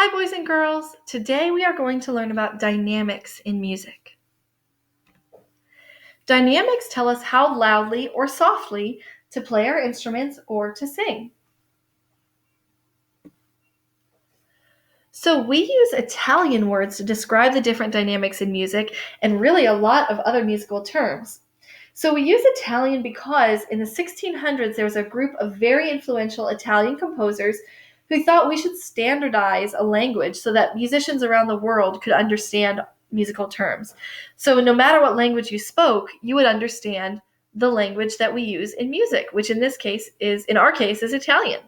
Hi, boys and girls. Today we are going to learn about dynamics in music. Dynamics tell us how loudly or softly to play our instruments or to sing. So we use Italian words to describe the different dynamics in music and really a lot of other musical terms. So we use Italian because in the 1600s there was a group of very influential Italian composers who thought we should standardize a language so that musicians around the world could understand musical terms. So no matter what language you spoke, you would understand the language that we use in music, which in our case is Italian.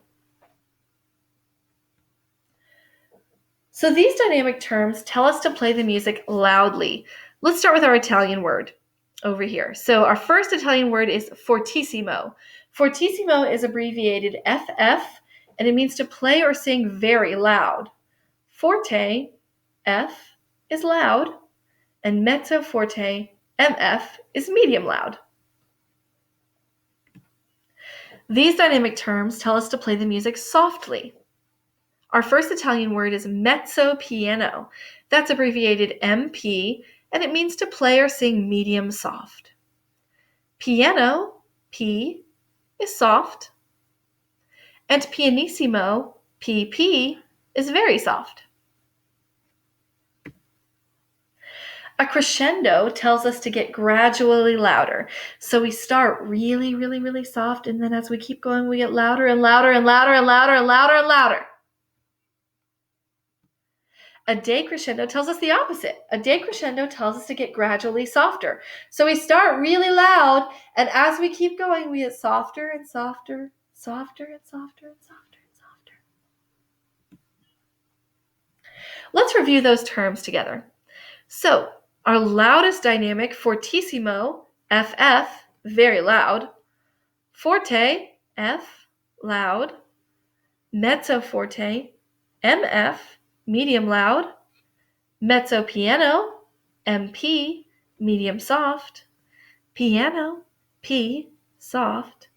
So these dynamic terms tell us to play the music loudly. Let's start with our Italian word over here. So our first Italian word is fortissimo. Fortissimo is abbreviated FF, and it means to play or sing very loud. Forte, F, is loud, and mezzo forte, MF, is medium loud. These dynamic terms tell us to play the music softly. Our first Italian word is mezzo piano. That's abbreviated MP, and it means to play or sing medium soft. Piano, P, is soft, and pianissimo, PP, is very soft. A crescendo tells us to get gradually louder. So we start really, really, really soft, and then as we keep going, we get louder and louder and louder and louder and louder and louder. A decrescendo tells us the opposite. A decrescendo tells us to get gradually softer. So we start really loud, and as we keep going, we get softer and softer, softer and softer and softer and softer. Let's review those terms together. So our loudest dynamic, fortissimo, FF, very loud. Forte, F, loud. Mezzo forte, MF, medium loud. Mezzo piano, MP, medium soft. Piano, P, soft.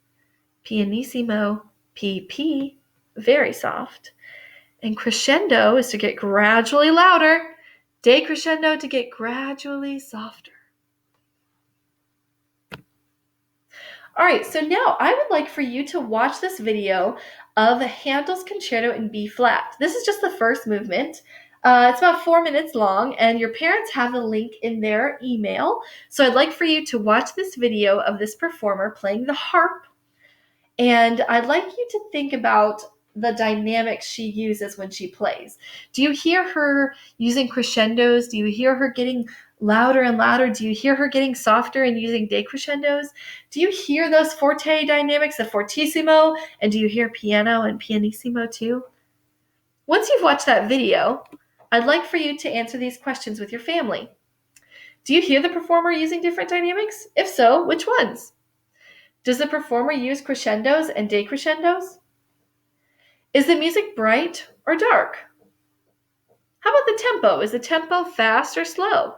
Pianissimo, PP, very soft. And crescendo is to get gradually louder. Decrescendo to get gradually softer. All right, so now I would like for you to watch this video of Handel's Concerto in B flat. This is just the first movement. It's about 4 minutes long, and your parents have the link in their email. So I'd like for you to watch this video of this performer playing the harp, and I'd like you to think about the dynamics she uses when she plays. Do you hear her using crescendos? Do you hear her getting louder and louder? Do you hear her getting softer and using decrescendos? Do you hear those forte dynamics, the fortissimo? And do you hear piano and pianissimo too? Once you've watched that video, I'd like for you to answer these questions with your family. Do you hear the performer using different dynamics? If so, which ones? Does the performer use crescendos and decrescendos? Is the music bright or dark? How about the tempo? Is the tempo fast or slow?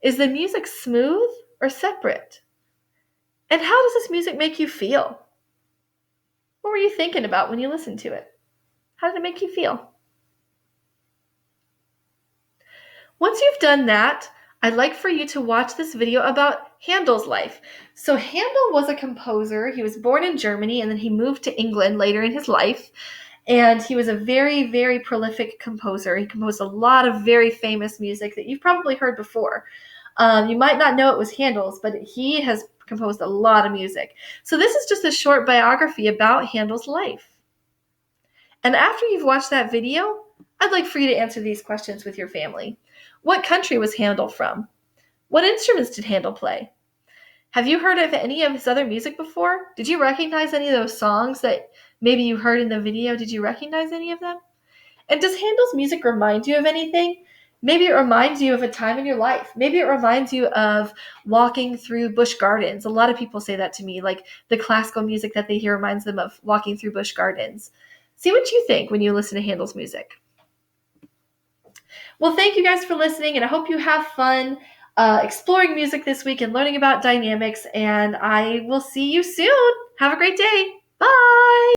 Is the music smooth or separate? And how does this music make you feel? What were you thinking about when you listened to it? How did it make you feel? Once you've done that, I'd like for you to watch this video about Handel's life. So Handel was a composer. He was born in Germany, and then he moved to England later in his life. And he was a very, very prolific composer. He composed a lot of very famous music that you've probably heard before. You might not know it was Handel's, but he has composed a lot of music. So this is just a short biography about Handel's life. And after you've watched that video, I'd like for you to answer these questions with your family. What country was Handel from? What instruments did Handel play? Have you heard of any of his other music before? Did you recognize any of those songs that maybe you heard in the video? Did you recognize any of them? And does Handel's music remind you of anything? Maybe it reminds you of a time in your life. Maybe it reminds you of walking through Busch Gardens. A lot of people say that to me, like the classical music that they hear reminds them of walking through Busch Gardens. See what you think when you listen to Handel's music. Well, thank you guys for listening, and I hope you have fun exploring music this week and learning about dynamics, and I will see you soon. Have a great day. Bye.